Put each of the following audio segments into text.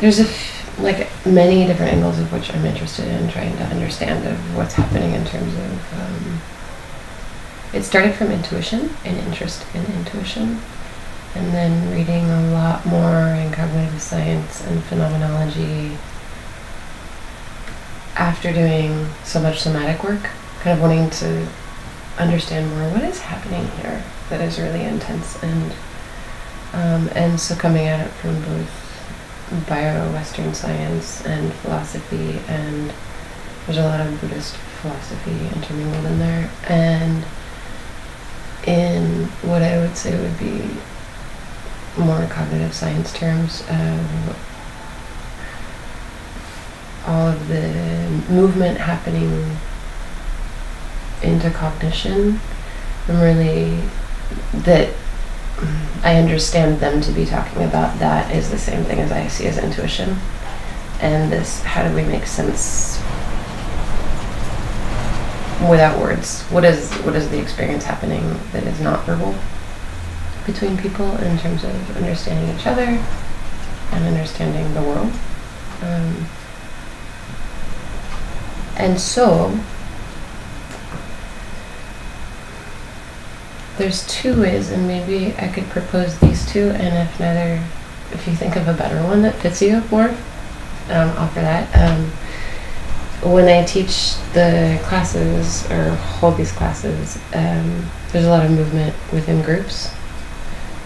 There's like many different angles of which I'm interested in trying to understand of what's happening in terms of, it started from intuition and interest in intuition, and then reading a lot more in cognitive science and phenomenology after doing so much somatic work, kind of wanting to understand more what is happening here that is really intense, and so coming at it from both bio-Western science and philosophy, and there's a lot of Buddhist philosophy intermingled in there, and in what I would say would be more cognitive science terms, all of the movement happening into cognition, I'm really, that I understand them to be talking about that is the same thing as I see as intuition. And this, how do we make sense without words? What is the experience happening that is not verbal between people in terms of understanding each other and understanding the world? And so there's two ways, and maybe I could propose these two, and if you think of a better one that fits you more, offer that. When I teach the classes or hold these classes, there's a lot of movement within groups,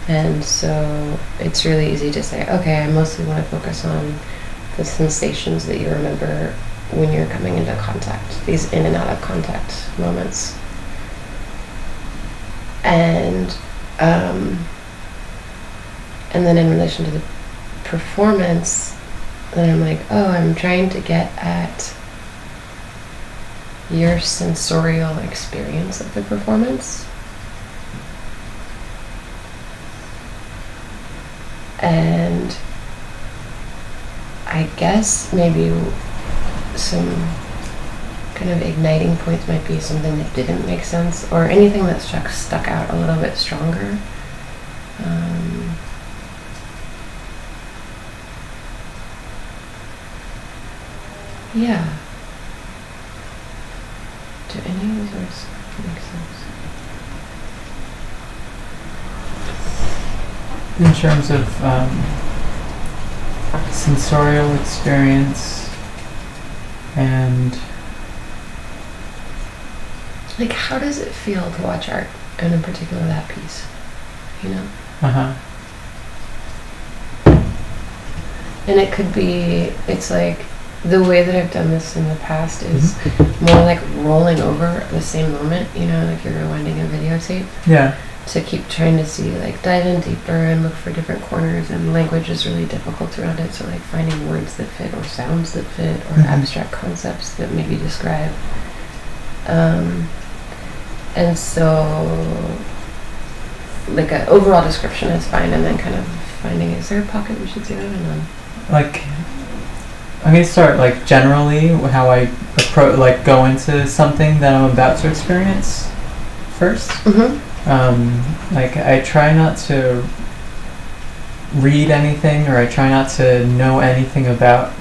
and so it's really easy to say, okay, I mostly want to focus on the sensations that you remember when you're coming into contact, these in and out of contact moments. And then in relation to the performance, then I'm like, oh, I'm trying to get at your sensorial experience of the performance. And I guess maybe some kind of igniting points might be something that didn't make sense, or anything that stuck out a little bit stronger. Yeah. Do any of these words make sense? In terms of sensorial experience and like, how does it feel to watch art, and in particular that piece, you know? And it could be, it's like, the way that I've done this in the past is more like rolling over the same moment, you know, like you're rewinding a videotape. Yeah. To keep trying to see, like, dive in deeper and look for different corners, and language is really difficult around it, so like finding words that fit, or sounds that fit, or abstract concepts that maybe describe. And so, like, an overall description is fine, and then kind of finding, is there a pocket we should zero in on? Like, I'm going to start, like, generally how I go into something that I'm about to experience first. Like, I try not to read anything, or I try not to know anything about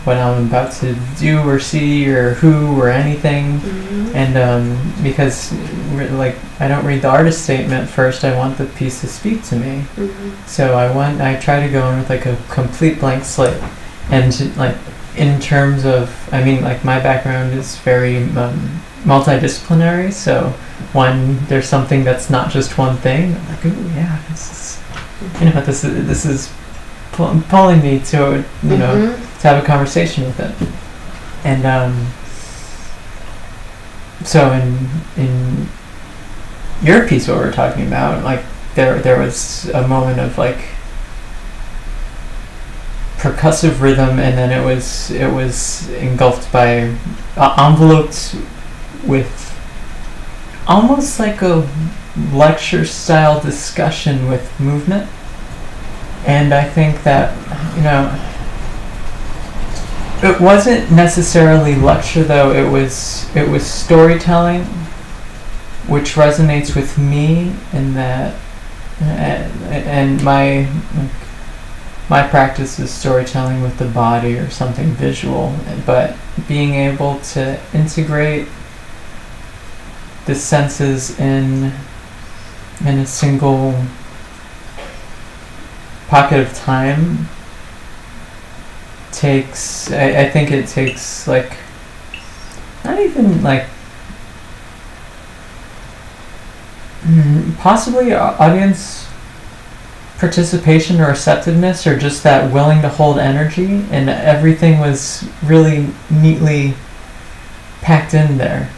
what I'm about to do or see or who or anything. And because, like, I don't read the artist statement first, I want the piece to speak to me. So I try to go in with, like, a complete blank slate. And, like, in terms of, I mean, like, my background is very multidisciplinary, so when there's something that's not just one thing, I'm like, ooh, yeah, this is, you know, this is pulling me to, you know, to have a conversation with it. And so in your piece, what we're talking about, like, there was a moment of, like, percussive rhythm, and then it was engulfed by enveloped with almost like a lecture style discussion with movement. And I think that, you know, it wasn't necessarily lecture, though. It was storytelling, which resonates with me in that and my practice is storytelling with the body or something visual, but being able to integrate the senses in a single pocket of time takes, I think it takes like, not even like, possibly audience participation or receptiveness, or just that willing to hold energy, and everything was really neatly packed in there.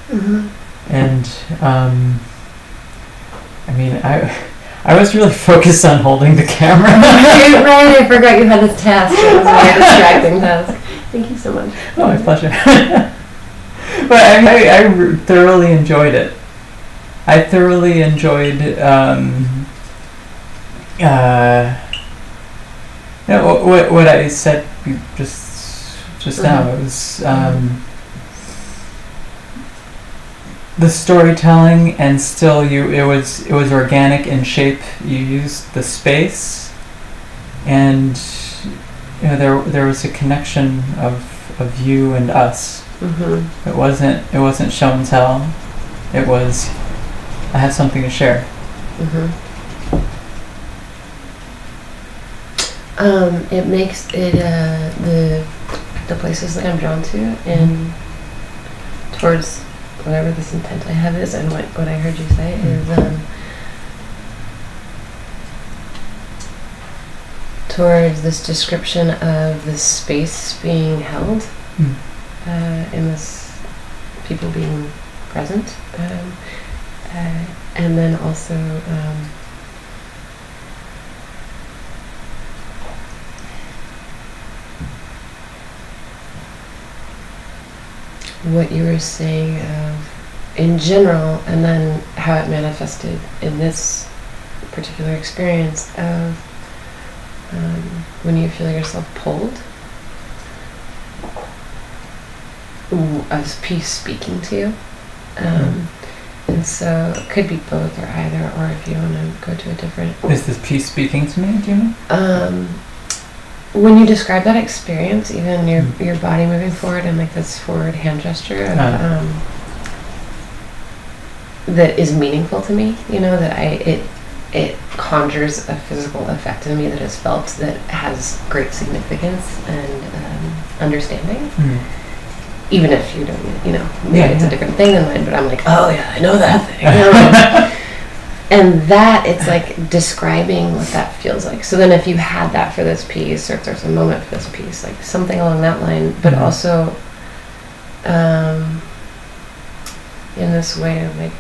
And I mean, I was really focused on holding the camera. Right, I forgot you had this task. It was a very distracting task. Thank you so much. Oh, my pleasure. But I thoroughly enjoyed it. I thoroughly enjoyed what I said just now. It was the storytelling, and still it was organic in shape. You used the space, and there was a connection of you and us. It wasn't show and tell. It was, I have something to share. It makes it the places that I'm drawn to, and towards whatever this intent I have is, and what I heard you say is towards this description of the space being held, in this people being present, and then also what you were saying in general, and then how it manifested in this particular experience of when you feel yourself pulled, as peace speaking to you. And so it could be both or either, or if you want to go to a different... Is this peace speaking to me, do you mean? When you describe that experience, even your body moving forward and like this forward hand gesture of, that is meaningful to me, that it conjures a physical effect in me that is felt, that has great significance and understanding. Even if you don't, maybe it's a different thing than mine, but I'm like, oh yeah, I know that thing. And that, it's like describing what that feels like. So then if you had that for this piece, or if there's a moment for this piece, like something along that line, but also in this way of like,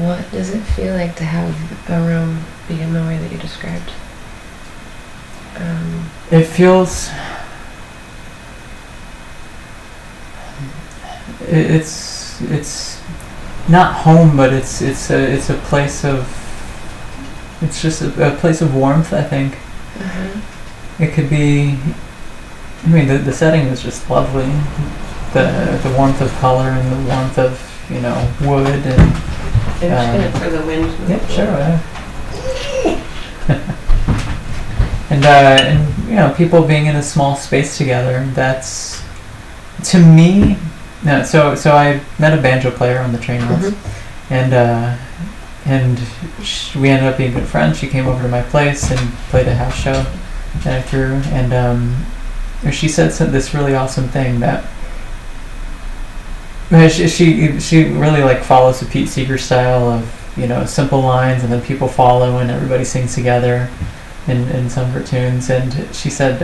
what does it feel like to have a room be in the way that you described? It feels... It's not home, but it's a place of... It's just a place of warmth, I think. It could be... I mean, the setting is just lovely. The warmth of color and the warmth of, wood and... for the wind. Yeah, sure. And people being in a small space together, that's... To me... No, so I met a banjo player on the train once, and we ended up being good friends. She came over to my place and played a house show that I threw, and she said this really awesome thing that she really like follows the Pete Seeger style of simple lines, and then people follow and everybody sings together in some of her tunes. And she said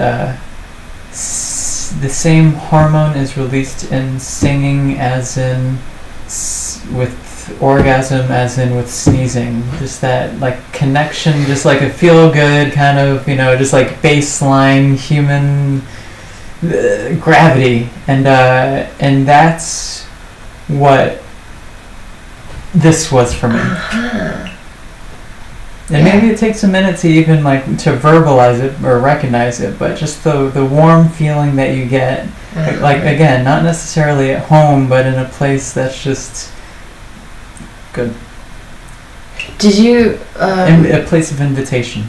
the same hormone is released in singing as in with orgasm as in with sneezing. Just that like connection, just like a feel good kind of, just like baseline human gravity. And that's what this was for me. And maybe it takes a minute to even to verbalize it or recognize it, but just the warm feeling that you get, like again, not necessarily at home, but in a place that's just good. Did you... a place of invitation.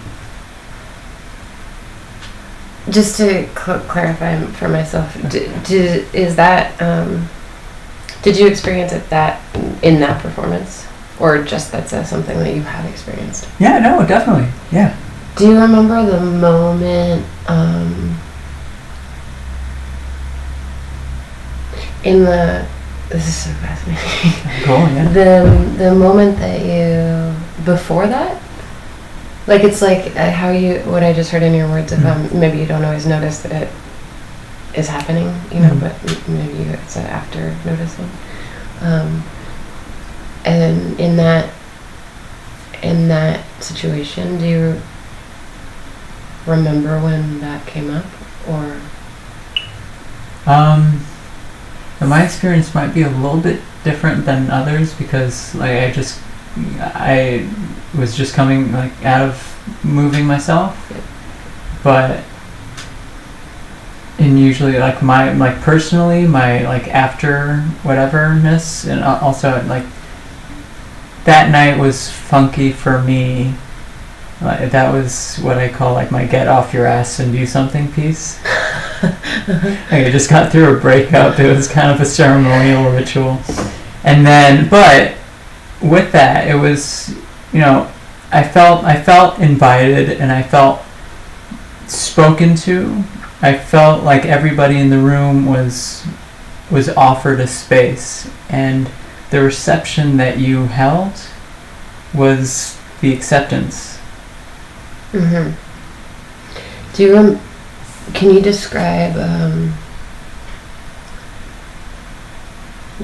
Just to clarify for myself, did you experience it in that performance? Or just that's something that you have experienced? Yeah, no, definitely. Yeah. Do you remember the moment this is so fascinating. Cool, yeah. The moment that you, before that? Like, it's like what I just heard in your words of, maybe you don't always notice that it is happening, but maybe it's after noticing. And in that situation, do you remember when that came up, or? My experience might be a little bit different than others because like I was just coming like out of moving myself, but and usually like my personally my like after whateverness, and also like that night was funky for me. That was what I call like my get off your ass and do something piece. Like I just got through a breakup. It was kind of a ceremonial ritual, and then but with that it was I felt invited and I felt spoken to. I felt like everybody in the room was offered a space, and the reception that you held was the acceptance. Mm-hmm. Can you describe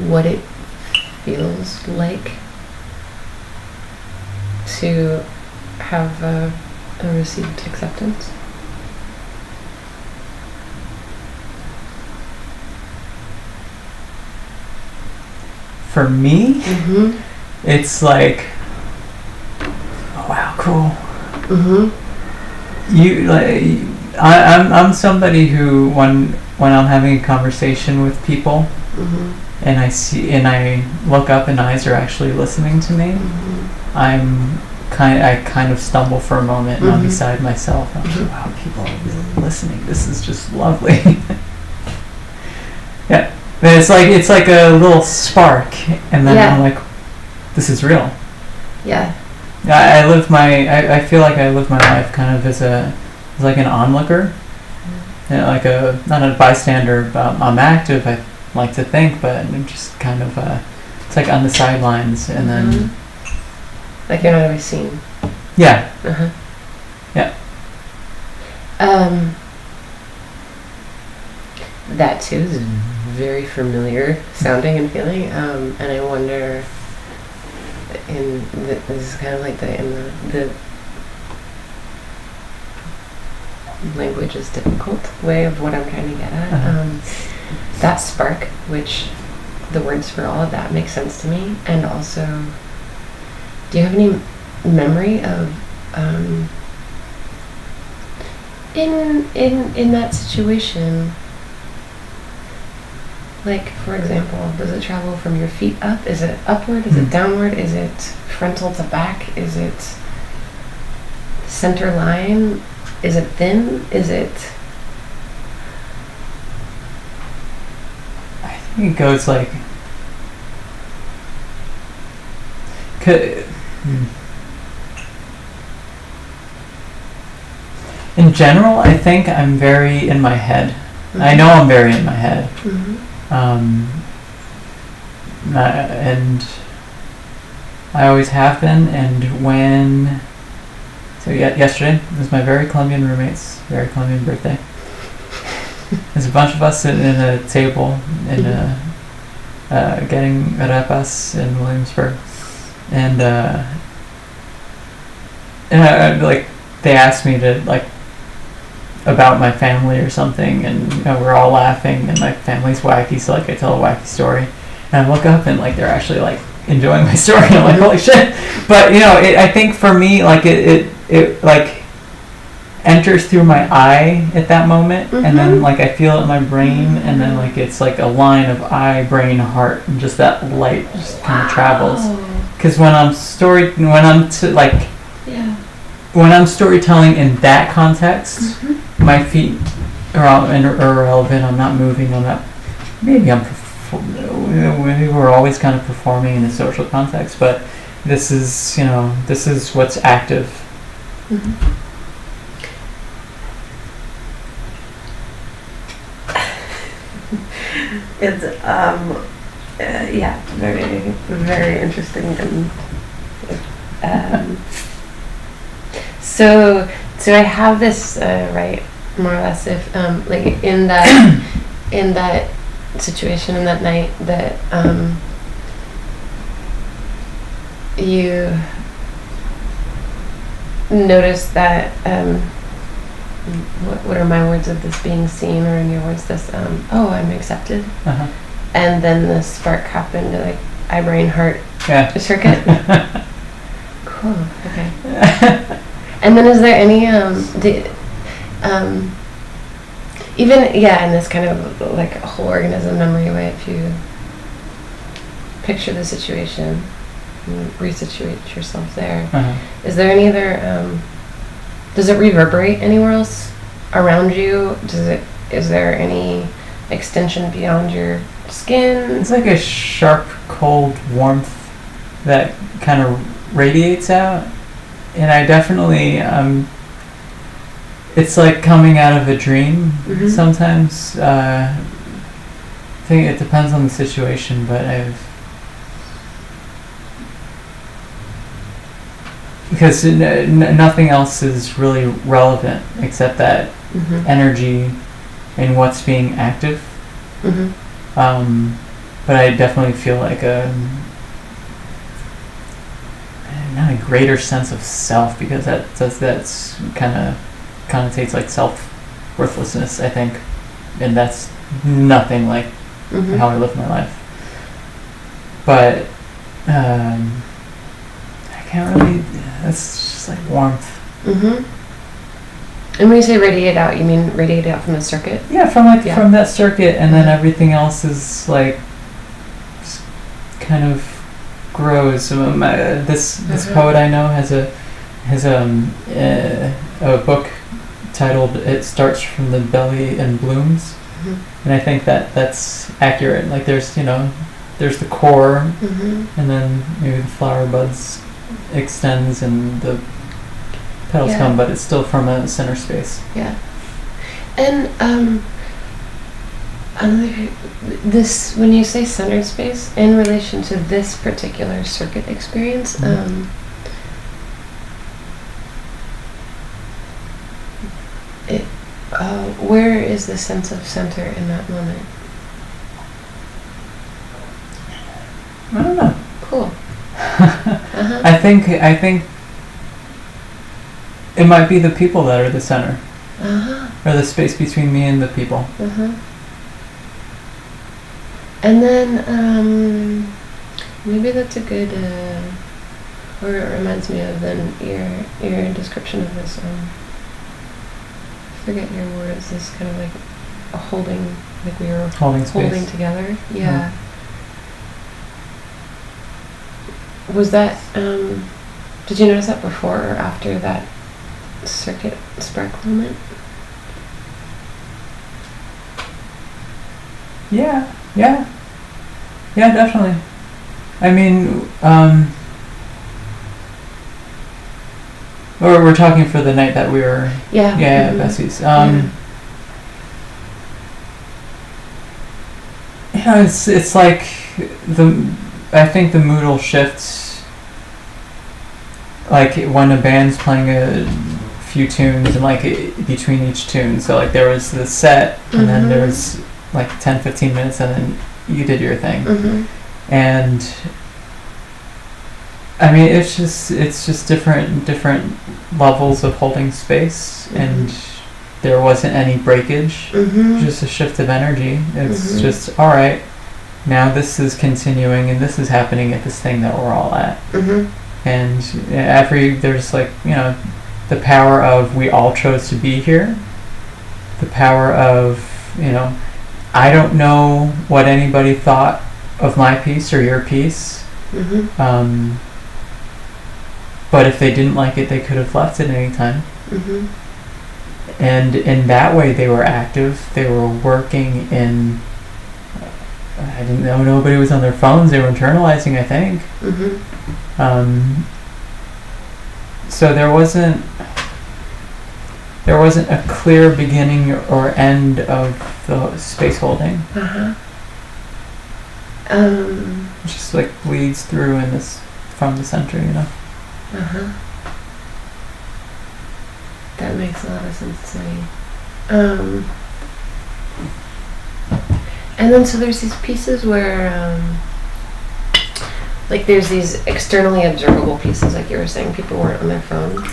what it feels like to have a received acceptance? For me, it's like, oh wow, cool. I'm somebody who when I'm having a conversation with people, and I look up and eyes are actually listening to me, I kind of stumble for a moment and I'm beside myself. I'm like, wow, people are really listening. This is just lovely. Yeah. But it's like a little spark, and then I'm like, this is real. Yeah. I feel like I live my life kind of as like an onlooker, like not a bystander. I'm active. I like to think, but I'm just kind of it's like on the sidelines, and then like you're not always seen. Yeah. Yeah. That too is very familiar sounding and feeling, and I wonder. This is kind of like the language is difficult way of what I'm trying to get at. That spark, which the words for all of that make sense to me, and also, do you have any memory of in that situation? Like, for example, does it travel from your feet up? Is it upward? Is it downward? Is it frontal to back? Is it center line? Is it thin? Is it... I think it goes like... In general, I think I'm very in my head. I know I'm very in my head. And I always have been, and yesterday was my very Colombian roommate's very Colombian birthday. There's a bunch of us sitting in a table in getting arepas in Williamsburg, and like they asked me to like about my family or something, and we're all laughing, and my family's wacky, so like I tell a wacky story, and I look up and like they're actually like enjoying my story, and I'm like, holy shit. But I think for me, like it like enters through my eye at that moment, and then Mhm. like I feel it in my brain, and then like it's like a line of eye, brain, heart, and just that light just kind of travels. Because when I'm Yeah. when I'm storytelling in that context, my feet are irrelevant. I'm not moving. I'm not. Maybe we're always kind of performing in a social context, but this is what's active. It's yeah, very very interesting and so I have this right, more or less, if like in that situation, in that night, that you notice that what are my words of this being seen, or in your words this oh, I'm accepted, and then the spark happened, like eye, brain, heart circuit. Cool. Okay. And then is there any even in this kind of like a whole organism memory way, if you picture the situation and resituate yourself there, is there any other does it reverberate anywhere else around you? Is there any extension beyond your skin? It's like a sharp, cold warmth that kind of radiates out, and I definitely it's like coming out of a dream. Sometimes I think it depends on the situation, but because nothing else is really relevant except that energy and what's being active. But I definitely feel like not a greater sense of self, because that's kind of connotates like self-worthlessness, I think, and that's nothing like how I live my life. But I can't really. That's just like warmth. And when you say radiate out, you mean radiate out from the circuit? Yeah, from that circuit, and then everything else is like kind of grows. This poet I know has a book titled "It Starts from the Belly and Blooms," and I think that's accurate. Like there's the core, and then maybe the flower buds extends and the petals come, but it's still from a center space. Yeah. And this, when you say center space in relation to this particular circuit experience, where is the sense of center in that moment? I don't know. Cool. I think it might be the people that are the center, or the space between me and the people. And then maybe that's a good, or it reminds me of then your description of this. I forget your words. This kind of like a holding, like we were holding together. Yeah. Was that? Did you notice that before or after that circuit spark moment? Yeah, definitely. I mean, we're talking for the night that we were. Bessie's. It's like I think the mood will shift, like when a band's playing a few tunes and like between each tune. So like there was the set, and then there was like 10-15 minutes, and then you did your thing. And I mean, it's just different levels of holding space, and there wasn't any breakage, just a shift of energy. It's just, all right, now this is continuing, and this is happening at this thing that we're all at. And there's like, the power of we all chose to be here, the power of, I don't know what anybody thought of my piece or your piece, but if they didn't like it, they could have left at any time. And in that way, they were active. They were working in. I didn't know nobody was on their phones. They were internalizing, I think. So there wasn't a clear beginning or end of the space holding. It just like bleeds through in this from the center, That makes a lot of sense to me. And then so there's these pieces where like there's these externally observable pieces, like you were saying, people weren't on their phone.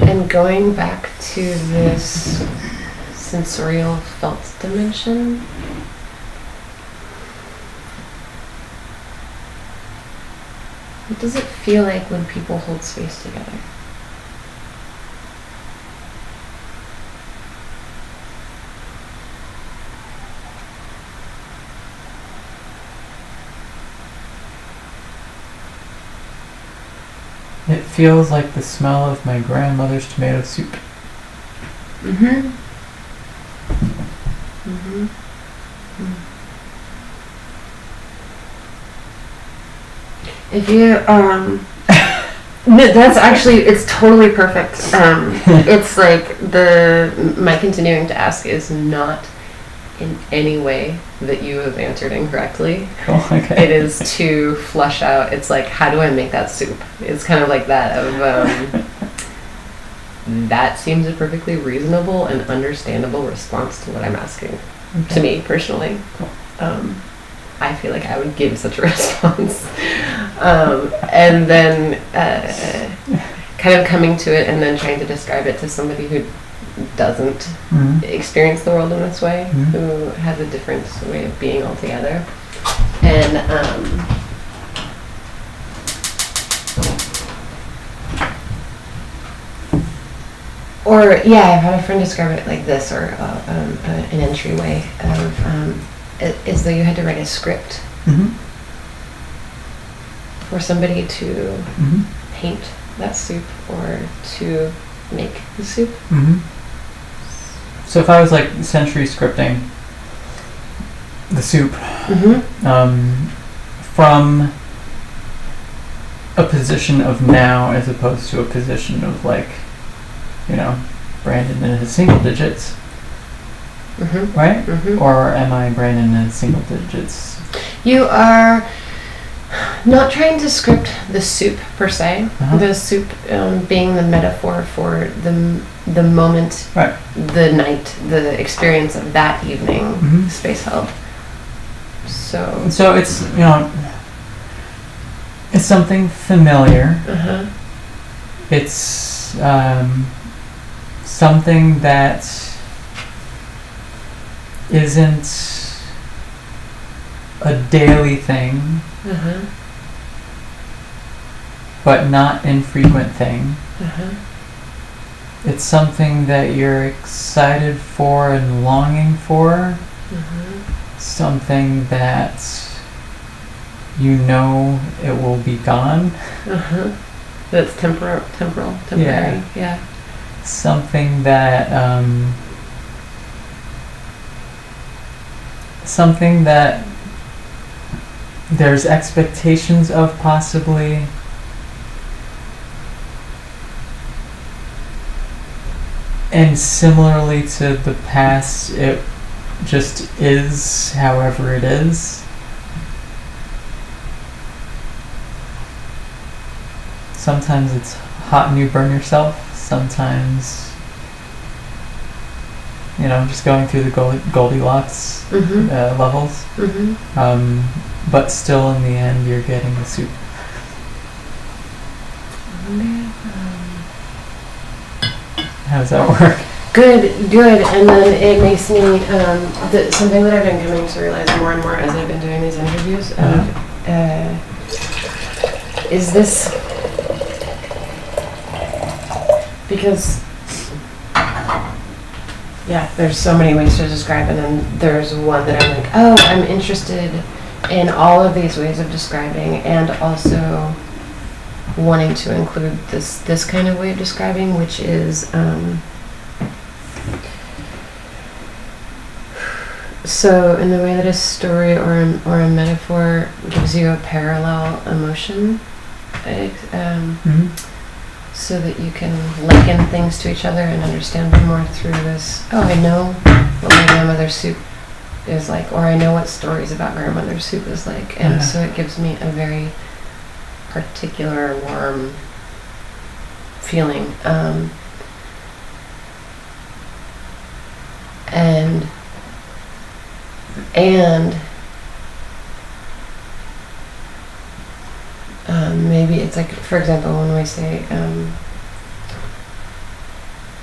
And going back to this sensorial felt dimension, what does it feel like when people hold space together? It feels like the smell of my grandmother's tomato soup. If you no, that's actually, it's totally perfect. It's like my continuing to ask is not in any way that you have answered incorrectly. Cool, okay. It is to flush out, it's like, how do I make that soup? It's kind of like that of, that seems a perfectly reasonable and understandable response to what I'm asking, to me personally. Cool. I feel like I would give such a response. And then kind of coming to it and then trying to describe it to somebody who doesn't experience the world in this way, who has a different way of being altogether. And I've had a friend describe it like this, or an entryway of as though you had to write a script for somebody to paint that soup or to make the soup. So if I was like sensory scripting the soup from a position of now as opposed to a position of like, Brandon in his single digits, right? Or am I Brandon in his single digits? You are not trying to script the soup per se. The soup being the metaphor for the moment, the night, the experience of that evening, space held. So it's it's something familiar. It's something that isn't a daily thing, but not infrequent thing. It's something that you're excited for and longing for. Something that it will be gone. That's temporary. Yeah. Something that there's expectations of, possibly. And similarly to the past, it just is however it is. Sometimes it's hot and you burn yourself. Sometimes, just going through the Goldilocks levels. But still, in the end, you're getting the soup. How does that work? Good. And then it makes me, something that I've been coming to realize more and more as I've been doing these interviews, is this, because, yeah, there's so many ways to describe it, and there's one that I'm like, oh, I'm interested in all of these ways of describing, and also wanting to include this kind of way of describing, which is, so in the way that a story or a metaphor gives you a parallel emotion, so that you can liken things to each other and understand them more through this, oh, I know what my grandmother's soup is like, or I know what stories about grandmother's soup is like, and so it gives me a very particular warm feeling, and maybe it's like, for example, when we say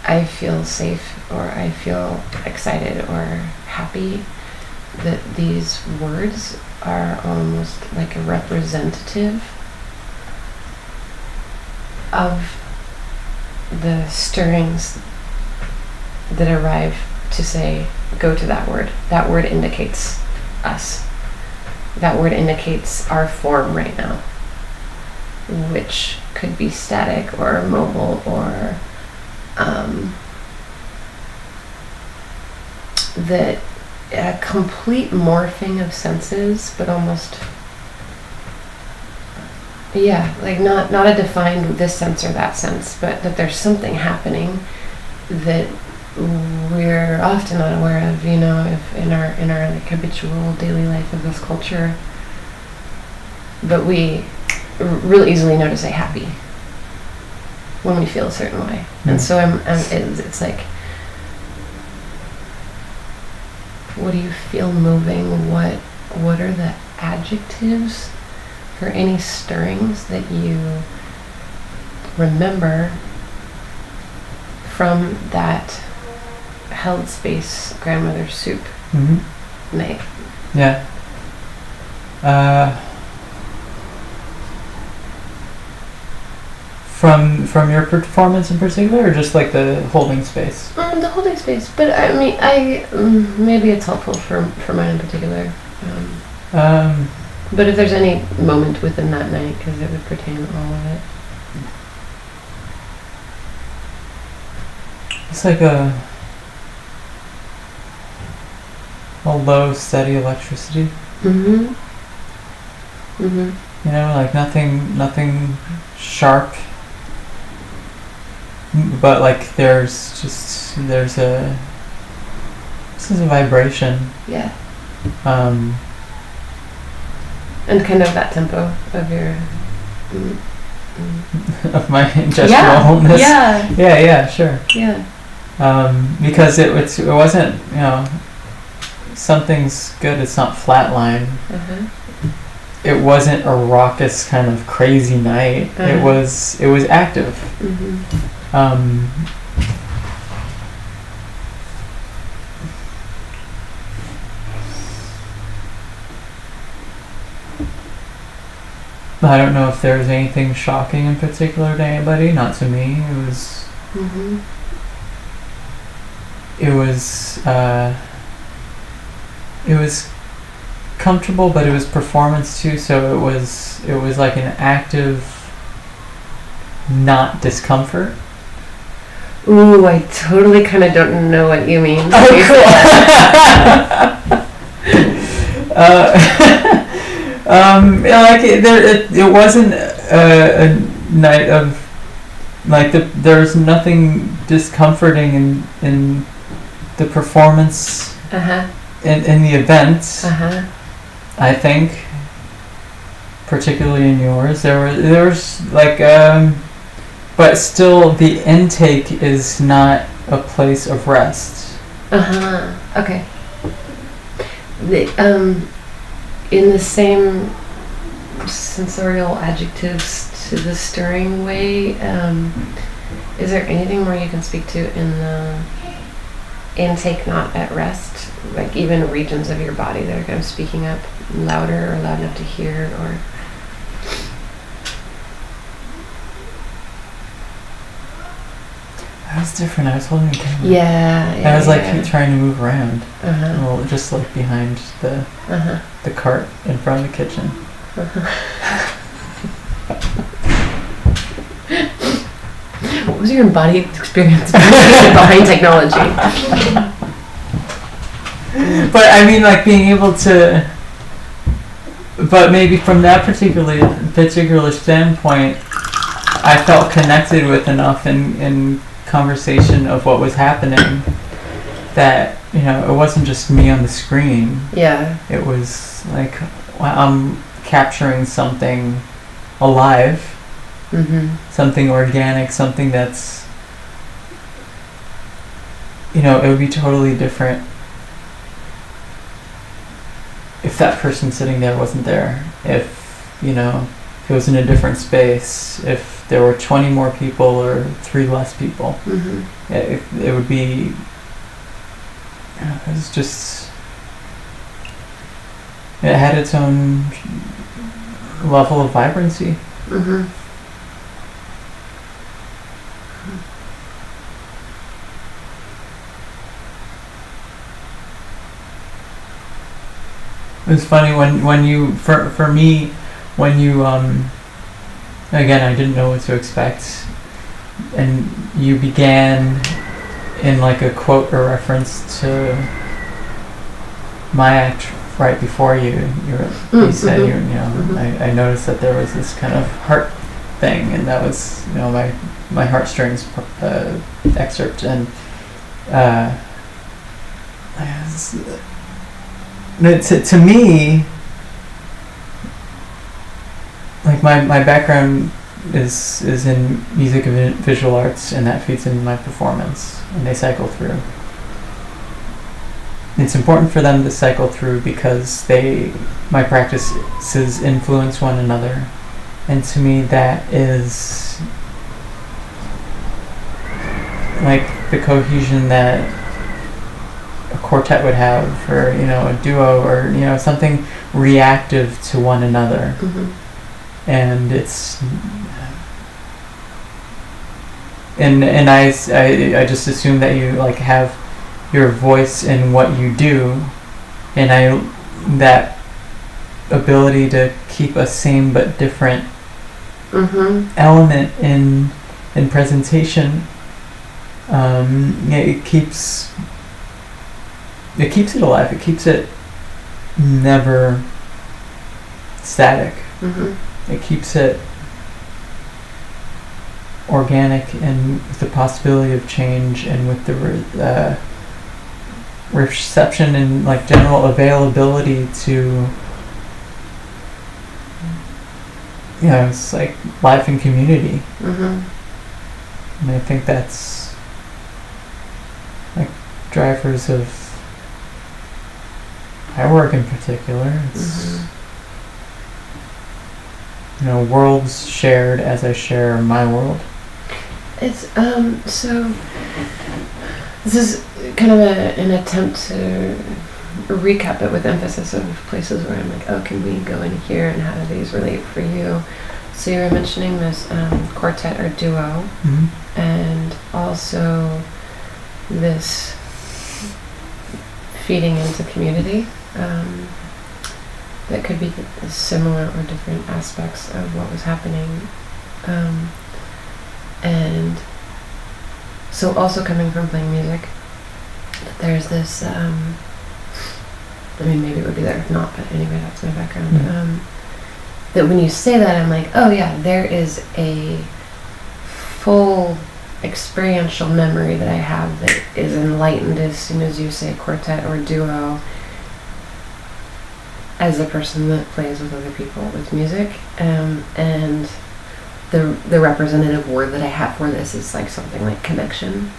I feel safe, or I feel excited or happy, that these words are almost like a representative of the stirrings that arrive to say, go to that word. That word indicates us. That word indicates our form right now, which could be static or mobile, or that a complete morphing of senses, but almost, like not a defined this sense or that sense, but that there's something happening that we're often not aware of, if in our like habitual daily life of this culture, but we really easily know to say happy when we feel a certain way. And so it's like, what do you feel moving? What are the adjectives for any stirrings that you remember from that held space grandmother's soup night? Yeah. From your performance in particular, or just like the holding space? The holding space, but I mean, maybe it's helpful for mine in particular. But if there's any moment within that night, because it would pertain to all of it. It's like a low, steady electricity. Like nothing sharp, but like there's a vibration. Yeah. And kind of that tempo of your of my gestural wholeness. Yeah, sure. Yeah. Because it wasn't, something's good, it's not flatline. It wasn't a raucous kind of crazy night. It was active. I don't know if there was anything shocking in particular to anybody. Not to me. It was comfortable, but it was performance too. So it was like an active, not discomfort. Ooh, I totally kind of don't know what you mean. Oh, cool. It wasn't a night of like there's nothing discomforting in the performance in the event. I think, particularly in yours, there's like but still the intake is not a place of rest. Okay. In the same sensorial adjectives to the stirring way, is there anything more you can speak to in the intake not at rest, like even regions of your body that are kind of speaking up louder or loud enough to hear, or was different. I was holding the camera. Yeah. I was like trying to move around. Uh-huh. Well, just like behind the cart in front of the kitchen. What was your embodied experience behind technology? But I mean, like being able to. But maybe from that particular standpoint, I felt connected with enough in conversation of what was happening that, you know, it wasn't just me on the screen. Yeah. It was like I'm capturing something alive, something organic, something that's, you know, it would be totally different if that person sitting there wasn't there, if, you know, if it was in a different space, if there were 20 more people or 3 less people, it would be, it was just, it had its own level of vibrancy. It was funny when you, for me, when you, again, I didn't know what to expect, and you began in like a quote or reference to my act right before you said, you know, I noticed that there was this kind of heart thing, and that was, you know, my heartstrings excerpt, and to me, like my background is in music and visual arts, and that feeds into my performance, and they cycle through. It's important for them to cycle through because my practices influence one another, and to me that is like the cohesion that a quartet would have, or, you know, a duo, or, you know, something reactive to one another. And it's and I just assume that you like have your voice in what you do, and that ability to keep a same but different element in presentation. It keeps it alive. It keeps it never static. It keeps it organic, and with the possibility of change, and with the reception and like general availability to, you know, it's like life in community. And I think that's like drivers of my work in particular. It's you know, worlds shared as I share my world. It's so this is kind of an attempt to recap it with emphasis of places where I'm like, oh, can we go in here, and how do these relate for you? So you were mentioning this quartet or duo, and also this feeding into community. That could be similar or different aspects of what was happening. And so also coming from playing music, there's this, I mean, maybe it would be there if not, but anyway, that's my background. That when you say that, I'm like, oh yeah, there is a full experiential memory that I have that is enlightened as soon as you say quartet or duo, as a person that plays with other people with music, and the representative word that I have for this is like something like connection,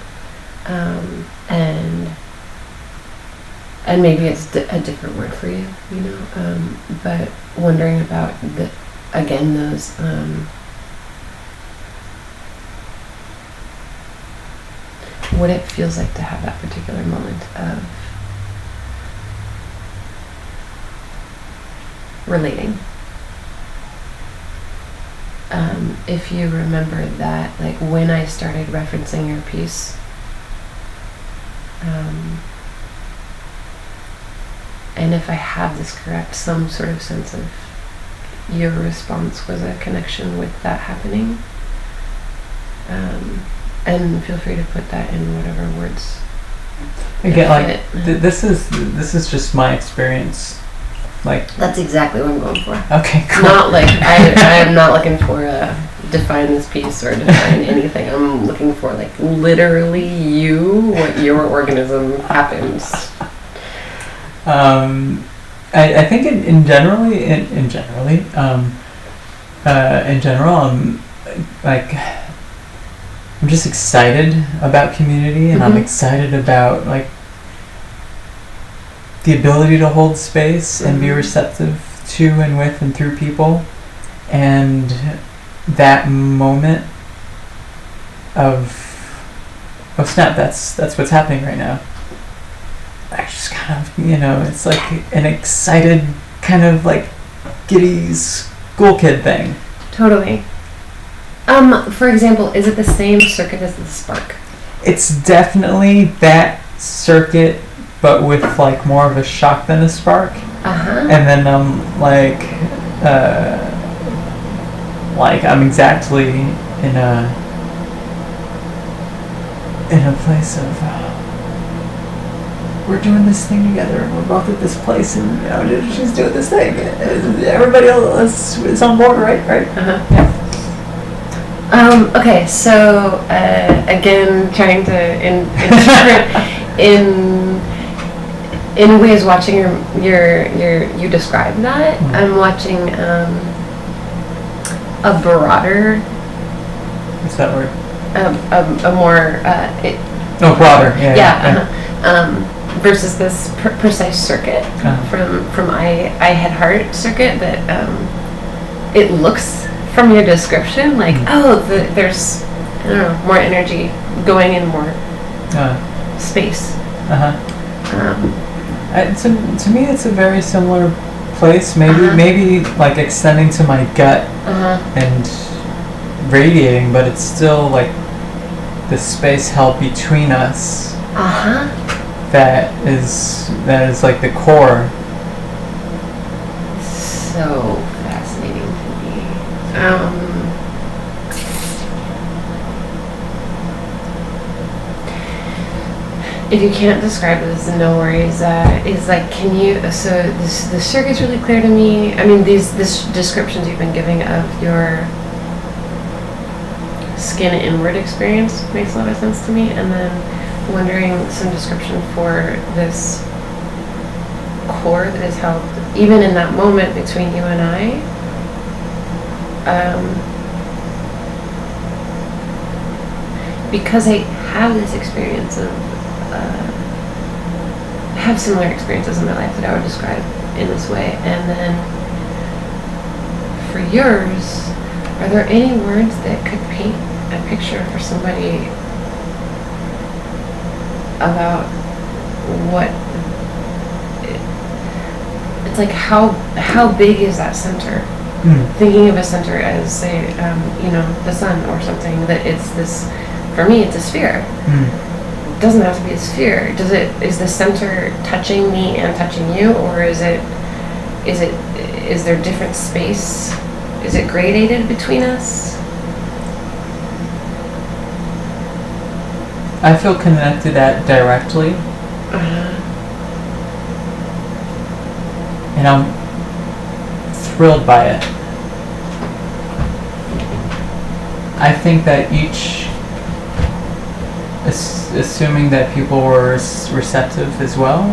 and maybe it's a different word for you, you know, but wondering about again those what it feels like to have that particular moment of relating. if you remember that, like when I started referencing your piece, and if I have this correct, some sort of sense of your response was a connection with that happening. And feel free to put that in whatever words. Again, like this is just my experience. Like that's exactly what I'm going for. Okay, cool. Not like I am not looking for a define this piece or define anything. I'm looking for like literally what your organism happens. I think in general, like I'm just excited about community, and I'm excited about like the ability to hold space and be receptive to and with and through people, and that moment of snap, that's what's happening right now. I just kind of, it's like an excited kind of like giddy school kid thing. Totally. For example, is it the same circuit as the spark? It's definitely that circuit, but with like more of a shock than a spark. And then like I'm exactly in a place of we're doing this thing together, and we're both at this place, and she's doing this thing. Everybody else is on board, right? Yeah. Okay, so again, trying to interpret in ways watching you describe that. I'm watching a broader. What's that word? A more. Broader. Yeah. Versus this precise circuit from I head heart circuit that it looks from your description like there's I don't know, more energy going in more space. To me it's a very similar place, maybe like extending to my gut and radiating, but it's still like the space held between us that is like the core. So fascinating to me. If you can't describe this, no worries. Is like, can you? So the circuit's really clear to me. I mean, these descriptions you've been giving of your skin inward experience makes a lot of sense to me, and then wondering some description for this core that is held even in that moment between you and I. Because I have this experience of have similar experiences in my life that I would describe in this way, and then for yours, are there any words that could paint a picture for somebody about what it's like? How big is that center? Thinking of a center as, say, the sun or something, that it's this, for me it's a sphere. It doesn't have to be a sphere. Is the center touching me and touching you, or is there different space? Is it gradated between us? I feel connected directly. And I'm thrilled by it. I think that each, assuming that people were receptive as well,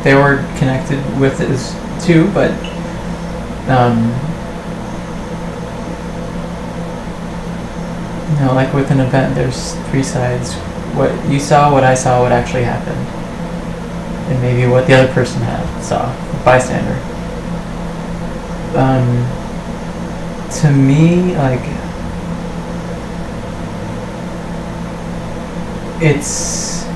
they were connected with it too, but like with an event, there's three sides: what you saw, what I saw, what actually happened, and maybe what the other person saw, the bystander. To me, like, it's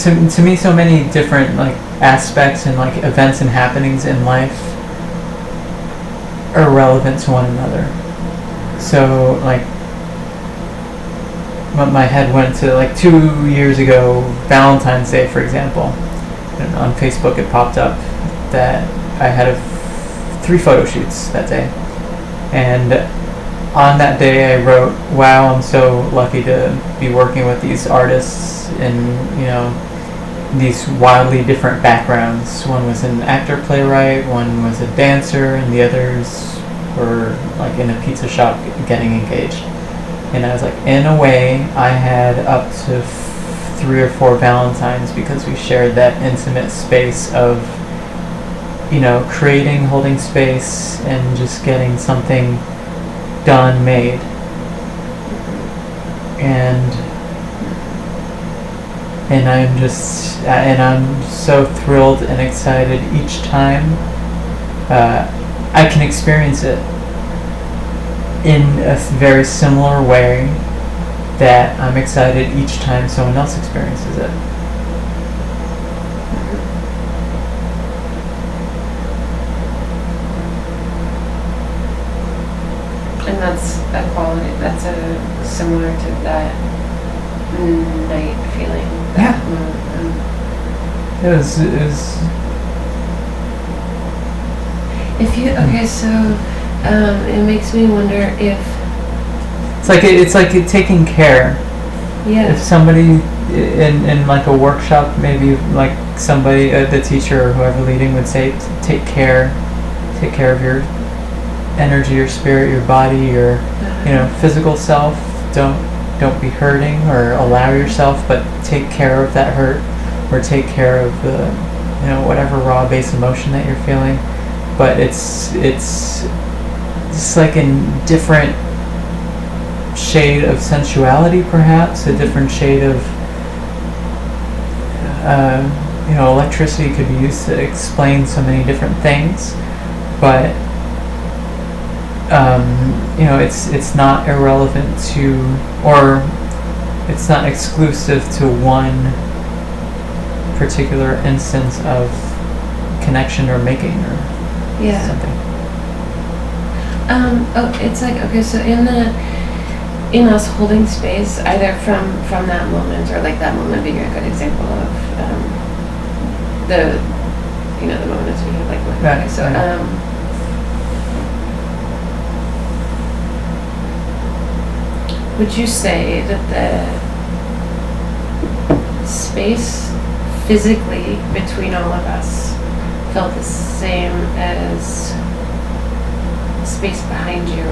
to me so many different like aspects and like events and happenings in life irrelevant to one another. So like my head went to like 2 years ago, Valentine's Day, for example, and on Facebook it popped up that I had 3 photo shoots that day, and on that day I wrote, wow, I'm so lucky to be working with these artists in, you know, these wildly different backgrounds. One was an actor playwright, one was a dancer, and the others were like in a pizza shop getting engaged. And I was like, in a way, I had up to 3 or 4 Valentines because we shared that intimate space of, you know, creating, holding space, and just getting something done, made. And I'm so thrilled and excited each time I can experience it in a very similar way that I'm excited each time someone else experiences it. And that's a quality, that's a similar to that night feeling. Yeah. It was if you, okay, so it makes me wonder if it's like taking care. Yeah. If somebody in like a workshop, maybe like somebody, the teacher or whoever leading would say, take care of your energy, your spirit, your body, your you know, physical self. Don't be hurting or allow yourself, but take care of that hurt, or take care of the, you know, whatever raw base emotion that you're feeling. But it's like a different shade of sensuality, perhaps a different shade of you know, electricity could be used to explain so many different things, but you know, it's not irrelevant to, or it's not exclusive to one particular instance of connection or making or something. It's like, okay, so in us holding space, either from that moment, or like that moment being a good example of the, you know, the moment of speaking, like, right, okay, so right. Would you say that the space physically between all of us felt the same as space behind you?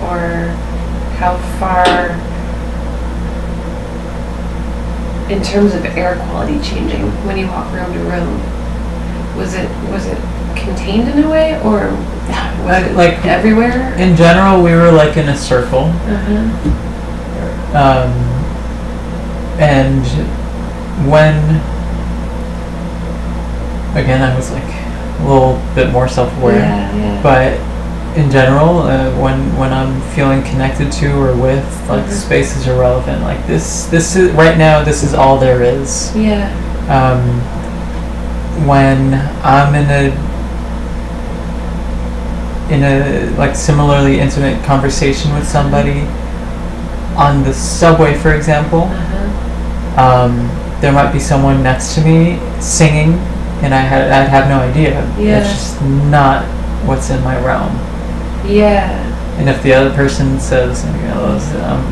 Or how far, in terms of air quality changing when you walk room to room, was it contained in a way, or was it like everywhere? In general, we were like in a circle. And when, again, I was like a little bit more self-aware, but in general, when I'm feeling connected to or with, like, space is irrelevant. Like this is right now, this is all there is. When I'm in a like similarly intimate conversation with somebody on the subway, for example, there might be someone next to me singing, and I'd have no idea. It's just not what's in my realm. And if the other person says, you know,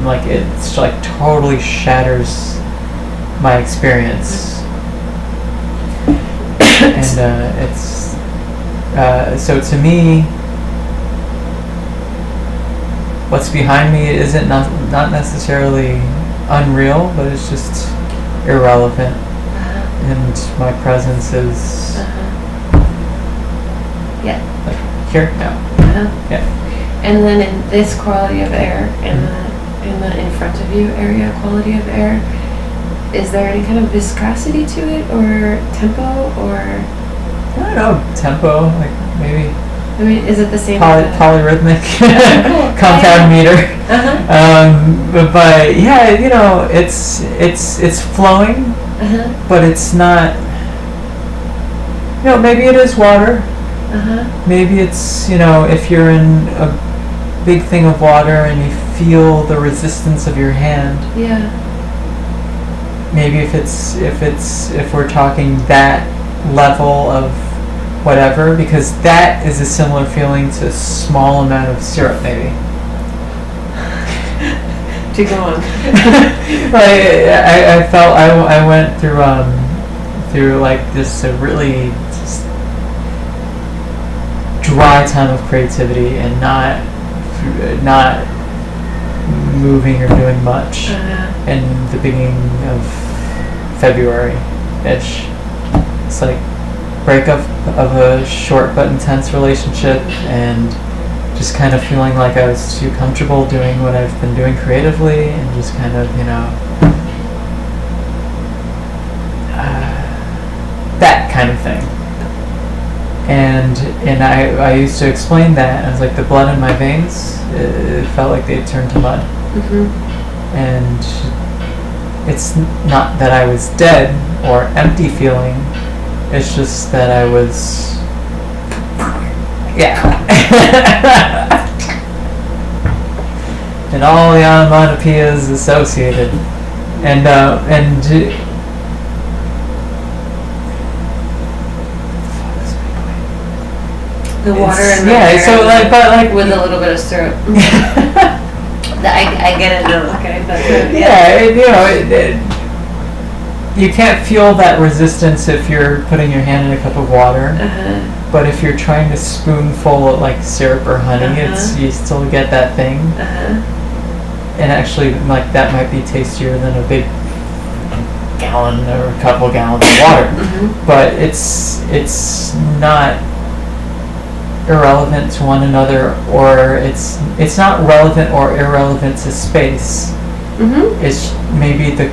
like, it's like totally shatters my experience. And it's so to me, what's behind me isn't not necessarily unreal, but it's just irrelevant. And my presence is like here now. And then in this quality of air, in the in front of you area quality of air, is there any kind of viscosity to it, or tempo, or? I don't know, tempo, like maybe. I mean, is it the same? Polyrhythmic compound meter. But yeah, you know, it's flowing, but it's not. You know, maybe it is water. Maybe it's, if you're in a big thing of water and you feel the resistance of your hand. Yeah. Maybe if we're talking that level of whatever, because that is a similar feeling to a small amount of syrup, maybe. To go on. I felt I went through like this really just dry time of creativity and not moving or doing much in the beginning of February-ish. It's like breakup of a short but intense relationship, and just kind of feeling like I was too comfortable doing what I've been doing creatively, and just kind of, that kind of thing. And I used to explain that. I was like, the blood in my veins, it felt like they'd turned to mud. And it's not that I was dead or empty feeling, it's just that I was, and all the onomatopoeias associated. And the water and so like with a little bit of syrup. I get it now. Okay, but you can't feel that resistance if you're putting your hand in a cup of water. But if you're trying to spoonful of like syrup or honey, you still get that thing. And actually, like, that might be tastier than a big gallon or a couple gallons of water. But it's not irrelevant to one another, or it's not relevant or irrelevant to space. It's maybe the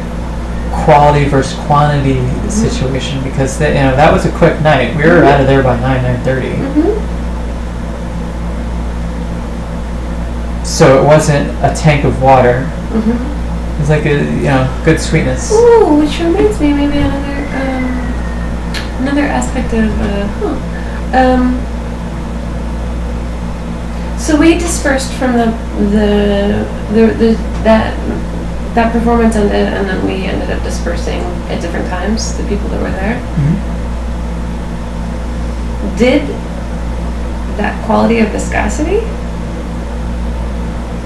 quality versus quantity situation, because that was a quick night. We were out of there by 9:30. So it wasn't a tank of water. It was like a good sweetness. Ooh, which reminds me, maybe another aspect of so we dispersed from that performance ended, and then we ended up dispersing at different times, the people that were there. Did that quality of viscosity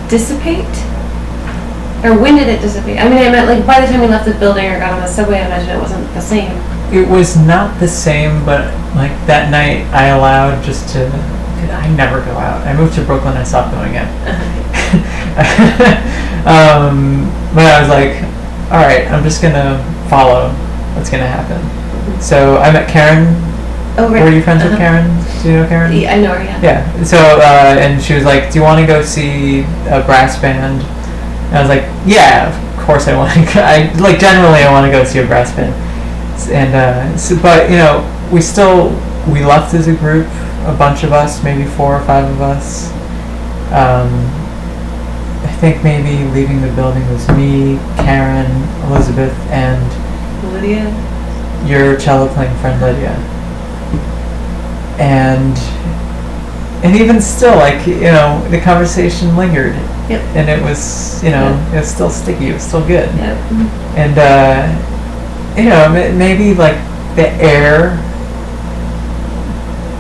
dissipate? Or when did it dissipate? I mean, I meant like by the time we left the building or got on the subway, I imagine it wasn't the same. It was not the same, but like that night I allowed just to, I never go out. I moved to Brooklyn, I stopped going out. But I was like, all right, I'm just gonna follow what's gonna happen. So I met Karen. Oh, right. Were you friends with Karen? Do you know Karen? Yeah, I know her, yeah. Yeah. So and she was like, do you want to go see a brass band? And I was like, yeah, of course I want to. Generally I want to go see a brass band. And but we left as a group, a bunch of us, maybe 4 or 5 of us. I think maybe leaving the building was me, Karen, Elizabeth, and Lydia, your cello playing friend Lydia. And even still, the conversation lingered. Yep. And it was, it was still sticky. It was still good. Yep. And maybe like the air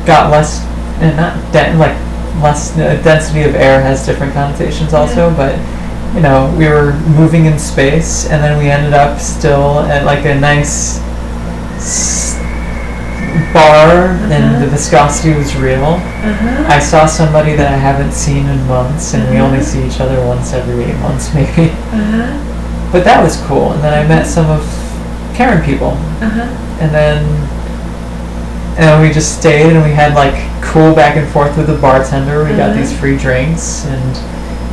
got less, and less density of air has different connotations also, but we were moving in space, and then we ended up still at like a nice bar, and the viscosity was real. I saw somebody that I haven't seen in months, and we only see each other once every 8 months maybe. But that was cool. And then I met some of Karen people, and then we just stayed, and we had like cool back and forth with the bartender. We got these free drinks, and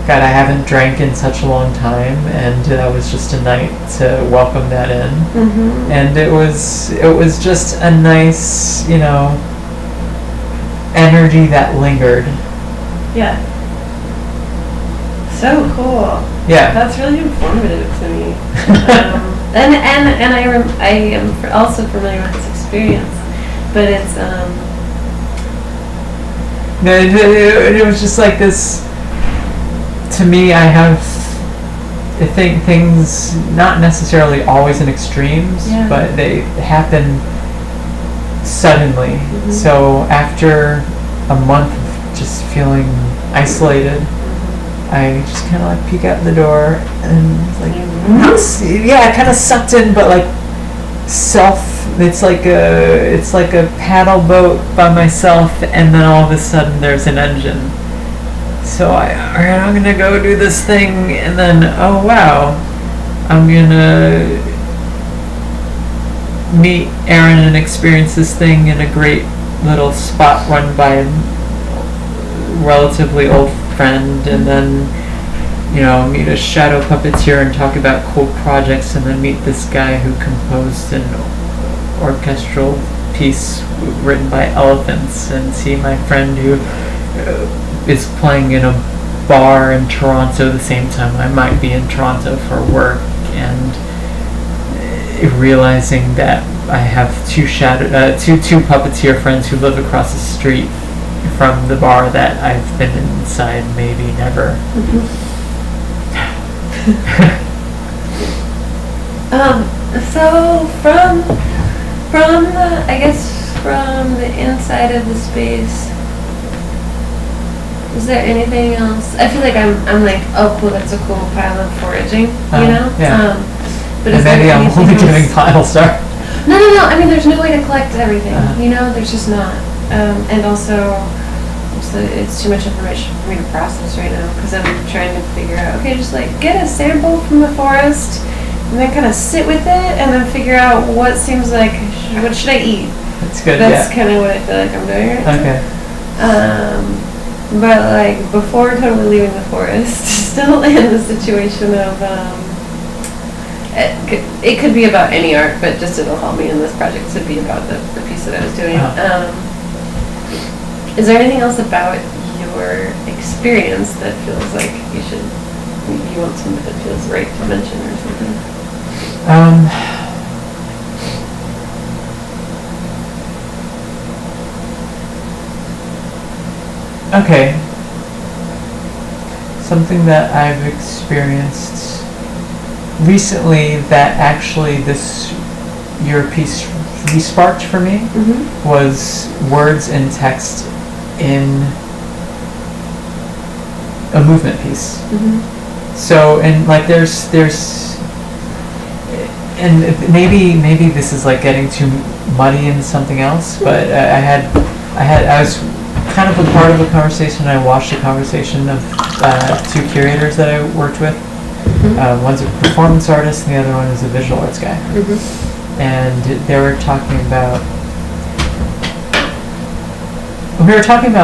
God, I haven't drank in such a long time, and it was just a night to welcome that in. And it was just a nice, energy that lingered. Yeah. So cool. Yeah. That's really informative to me. And I am also familiar with this experience, but it's No, it was just like this. To me, I think things not necessarily always in extremes, Yeah. but they happen suddenly. Mhm. So after a month of just feeling isolated, I just kind of like peek out the door and like kind of sucked in, but like it's like a paddle boat by myself, and then all of a sudden there's an engine. So alright, I'm gonna go do this thing, and then oh wow, I'm gonna meet Aaron and experience this thing in a great little spot run by a relatively old friend, and then meet a shadow puppeteer and talk about cool projects, and then meet this guy who composed an orchestral piece written by elephants, and see my friend who is playing in a bar in Toronto the same time I might be in Toronto for work, and realizing that I have two puppeteer friends who live across the street from the bar that I've been inside maybe never. So from from the inside of the space, is there anything else? I feel like I'm like, oh cool, that's a cool pile of foraging, Yeah. But and maybe I'm only doing pile stuff. No. I mean, there's no way to collect everything. There's just not. And also, it's too much information for me to process right now because I'm trying to figure out. Okay, just like get a sample from the forest, and then kind of sit with it, and then figure out what seems like what should I eat. That's good. That's kind of what I feel like I'm doing right now. Okay. But like before totally leaving the forest, still in the situation of. It could be about any art, but just it'll help me in this project to be about the piece that I was doing. Is there anything else about your experience that feels like you want something that feels right to mention or something? Okay. Something that I've experienced recently that actually your piece re-sparked for me was words and text in a movement piece. So, and like there's and maybe this is like getting too muddy in something else, but I was kind of a part of a conversation. I watched a conversation of two curators that I worked with. One's a performance artist and the other one is a visual arts guy. And they were talking about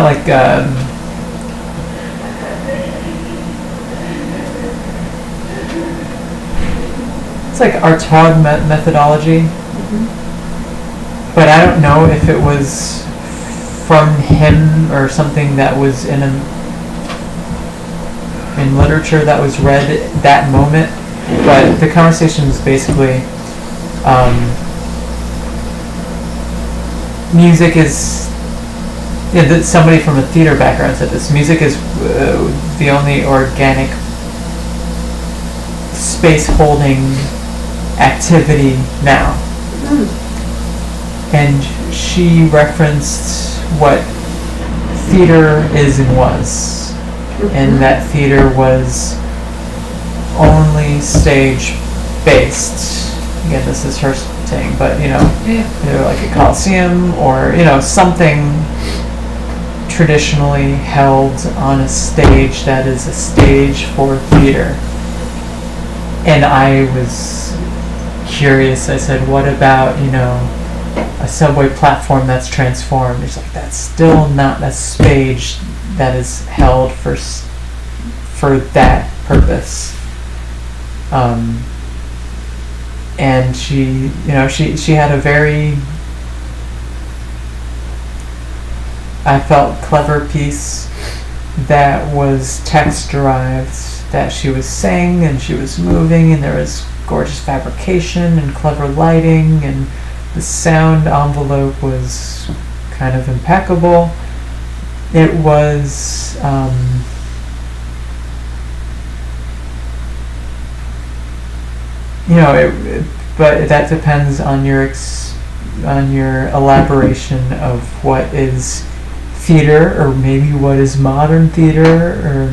like it's like Artaud methodology, but I don't know if it was from him or something that was in literature that was read that moment. But the conversation was basically music is that somebody from a theater background said this. Music is the only organic space holding activity now. And she referenced what theater is and was. And that theater was only stage based. Again, this is her saying, but either like a coliseum or something traditionally held on a stage that is a stage for theater. And I was curious. I said, what about a subway platform that's transformed? It's like that's still not a stage that is held for that purpose. And she had a very, I felt, clever piece that was text derived, that she was saying and she was moving, and there was gorgeous fabrication and clever lighting, and the sound envelope was kind of impeccable. it was but that depends on your elaboration of what is theater, or maybe what is modern theater, or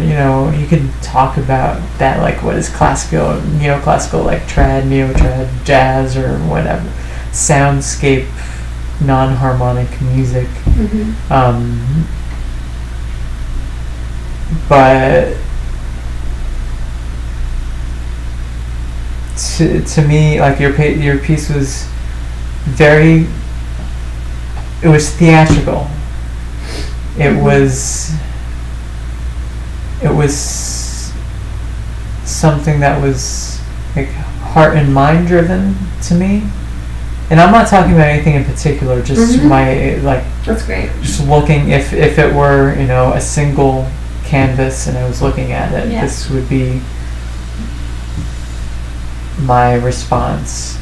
you could talk about that, like what is classical, neoclassical, like trad, neo-trad, jazz, or whatever, soundscape, non-harmonic music. But to me, like your piece was it was theatrical. It was something that was like heart and mind driven to me. And I'm not talking about anything in particular, just my, like, that's great. Just looking, if it were, a single canvas and I was looking at it, this would be my response.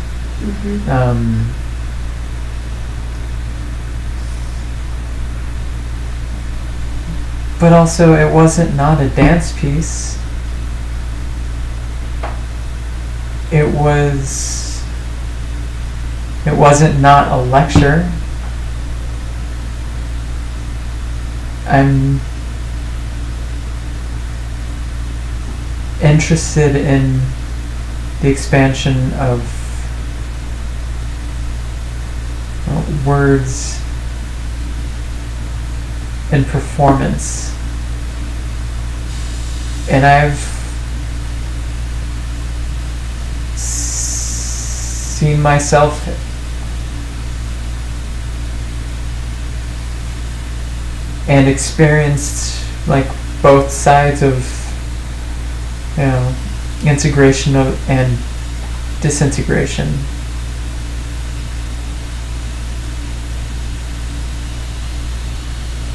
But also, it wasn't not a dance piece. It wasn't not a lecture. I'm interested in the expansion of words and performance. And I've seen myself and experienced like both sides of integration and disintegration.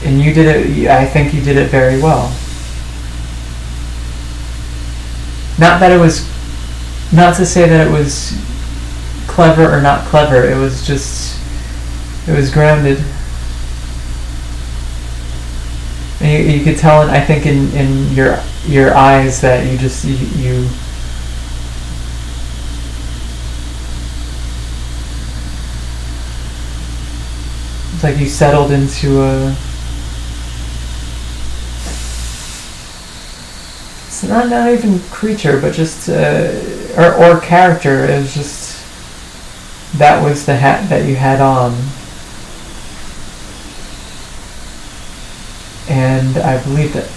And you did it, I think you did it very well. Not to say that it was clever or not clever, it was grounded. And you could tell, I think, in your eyes that you it's like you settled into it's not even creature, but just or character. It was just, that was the hat that you had on, and I believed it.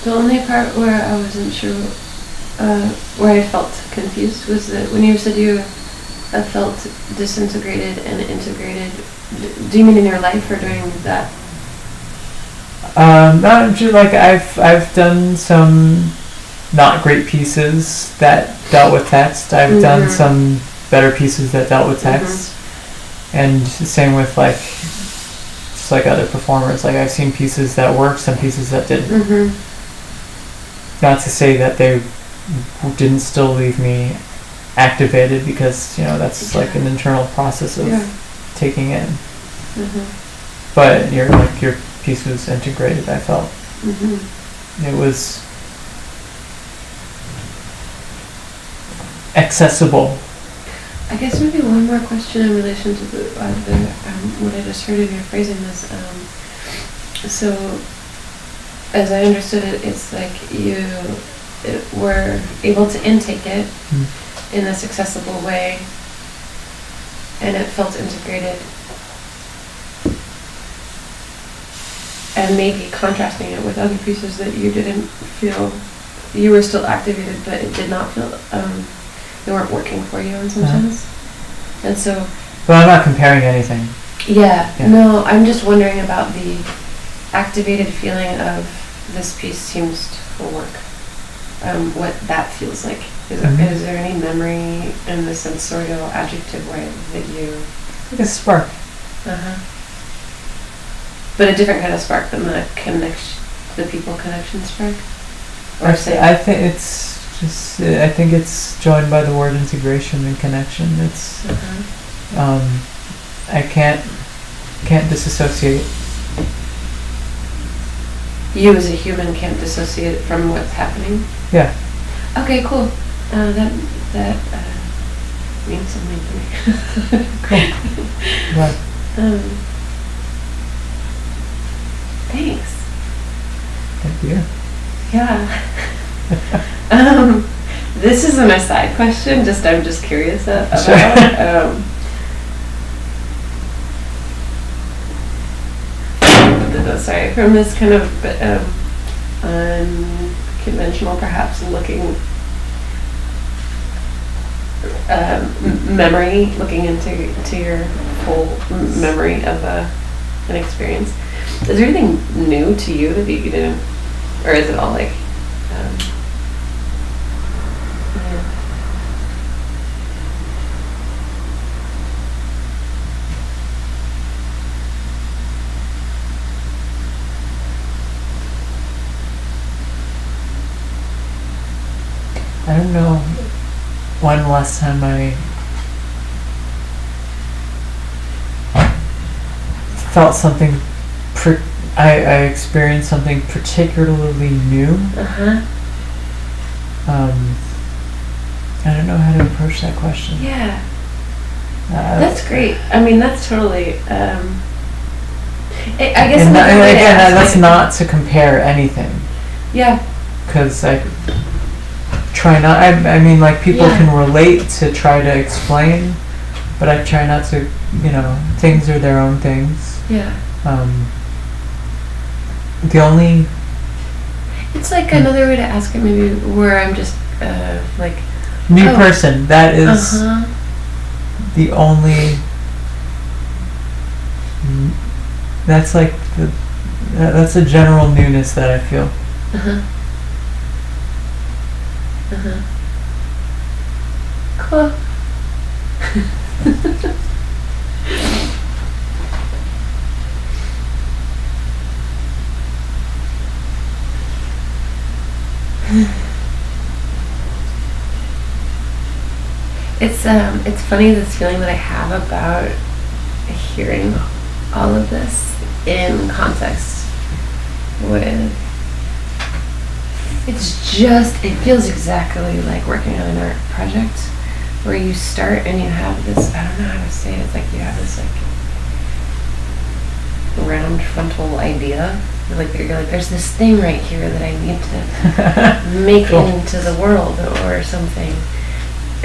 The only part where I wasn't sure, where I felt confused, was that when you said you felt disintegrated and integrated. Do you mean in your life or during that? Not just like I've done some not great pieces that dealt with text. I've done some better pieces that dealt with text, and the same with like just like other performers. Like I've seen pieces that worked, some pieces that didn't. Not to say that they didn't still leave me activated, because that's like an internal process of taking in. But your piece was integrated, I felt. It was accessible. I guess maybe one more question in relation to what I just heard of your phrasing was, so as I understood it, it's like you were able to intake it in this accessible way, and it felt integrated. And maybe contrasting it with other pieces that you didn't feel, you were still activated, but it did not feel, they weren't working for you in some sense. And so... But I'm not comparing anything. Yeah, no, I'm just wondering about the activated feeling of this piece seems to work. What that feels like. Is there any memory in the sensorial adjective way that you... Like a spark. But a different kind of spark than the people connection spark? Or I think it's Just, I think it's joined by the word integration and connection. It's, I can't disassociate. You as a human can't dissociate from what's happening? Yeah. Okay, cool. That means something to me. Cool. Right. Thanks. Thank you. Yeah. This isn't a side question, I'm just curious about. Sure. Sorry, from this kind of unconventional, perhaps looking memory, looking into your whole memory of an experience. Is there anything new to you that you didn't, or is it all like? Yeah. I don't know when the last time I felt something, I experienced something particularly new. I don't know how to approach that question. Yeah. That's great. I mean, that's totally, I guess. And again, that's not to compare anything. Yeah. Because I try not, I mean, like, people can relate to try to explain, but I try not to, things are their own things. Yeah. The only... It's like another way to ask it, maybe, where I'm just, like... New person, that is the only... That's like that's a general newness that I feel. Cool. It's funny, this feeling that I have about hearing all of this in context with, it feels exactly like working on an art project where you start and you have this, I don't know how to say it, it's like you have this like round frontal idea. You're like, there's this thing right here that I need to make into the world or something.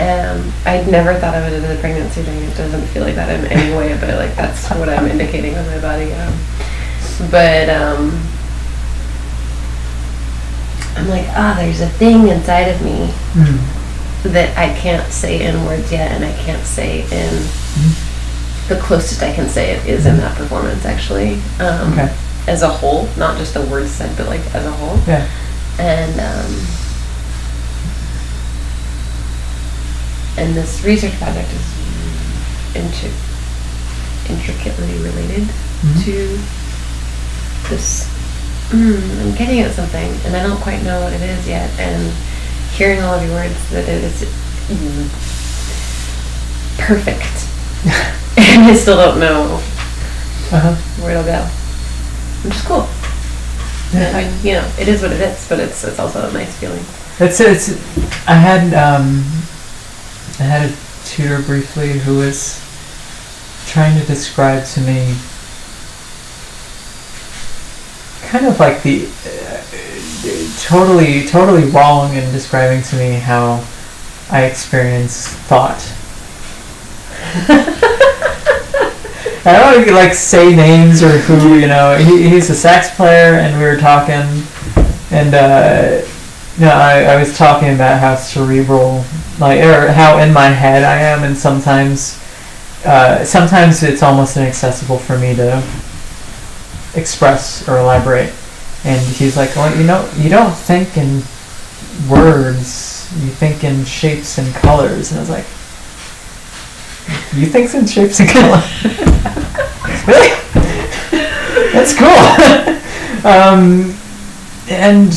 I'd never thought of it as a pregnancy thing. It doesn't feel like that in any way, but like that's what I'm indicating with my body. But I'm like, there's a thing inside of me that I can't say in words yet, and I can't say in the closest I can say it is in that performance, actually. As a whole, not just the words said, but like as a whole. Yeah. And this research project is intricately related to this. I'm getting at something, and I don't quite know what it is yet. And hearing all of your words, that it is perfect, and I still don't know where it'll go, which is cool. Yeah. I mean, it is what it is, but it's also a nice feeling. I had a tutor briefly who was trying to describe to me kind of like the totally wrong in describing to me how I experience thought. I don't want to like say names or who, he's a sax player, and we were talking, and I was talking about how cerebral, or how in my head I am, and sometimes it's almost inaccessible for me to express or elaborate. And he's like, well, you don't think in words, you think in shapes and colors. And I was like, you think in shapes and colors? Really? That's cool. And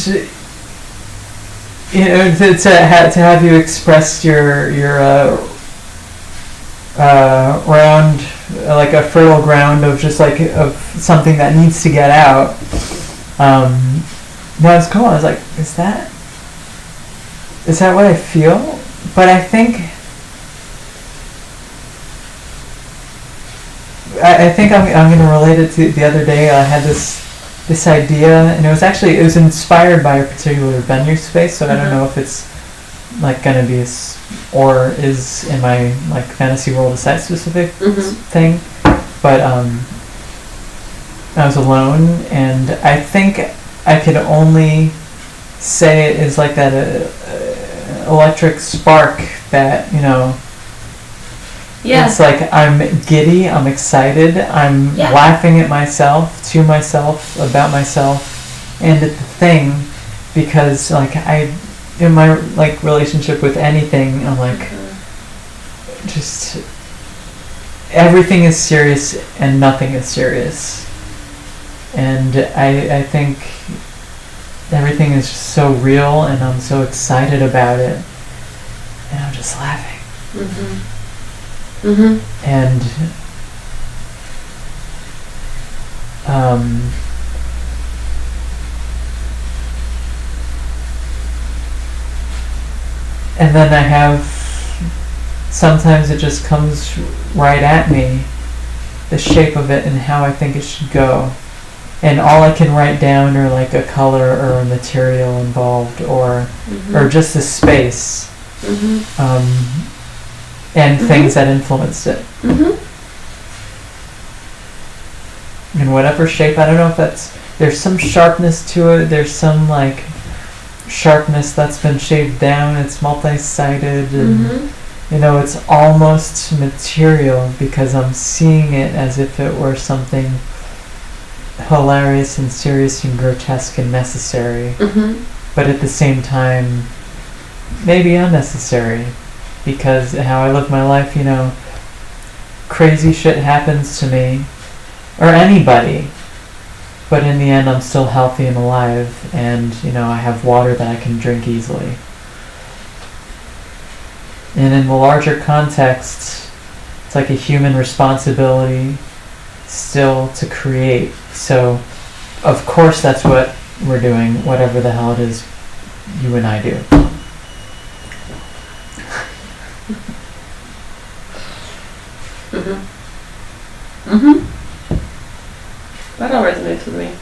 you know, to have you express your round, like a fertile ground of just like of something that needs to get out. That was cool. I was like, is that what I feel? But I think I'm going to relate it to the other day. I had this idea, and it was inspired by a particular venue space. So I don't know if it's like going to be or is in my like fantasy world a site specific thing. But I was alone, and I think I could only say it is like that electric spark that, you know. Yeah. It's like I'm giddy, I'm excited, I'm laughing at myself, to myself, about myself, and at the thing, because like in my like relationship with anything, I'm like, just everything is serious and nothing is serious, and I think everything is just so real, and I'm so excited about it, and I'm just laughing. And and then I have, sometimes it just comes right at me, the shape of it and how I think it should go, and all I can write down are like a color or a material involved, or just the space. And things that influenced it. In whatever shape, I don't know if there's some sharpness to it, there's some like sharpness that's been shaved down, it's multi-sided, and you know, it's almost material because I'm seeing it as if it were something hilarious and serious and grotesque and necessary, but at the same time, maybe unnecessary. Because how I live my life, you know, crazy shit happens to me, or anybody, but in the end I'm still healthy and alive, and, you know, I have water that I can drink easily. And in the larger context, it's like a human responsibility still to create. So, of course that's what we're doing, whatever the hell it is you and I do. That all resonates with me.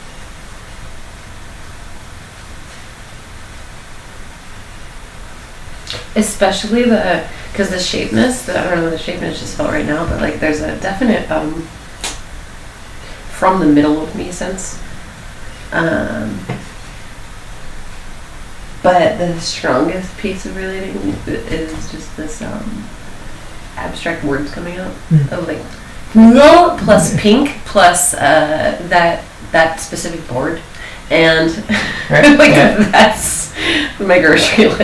Especially because the shapeness, I don't know, the shapeness just felt right now, but like there's a definite from the middle of me sense. But the strongest piece of relating is just this abstract words coming out of like no plus pink plus that specific board, and like that's my grocery list.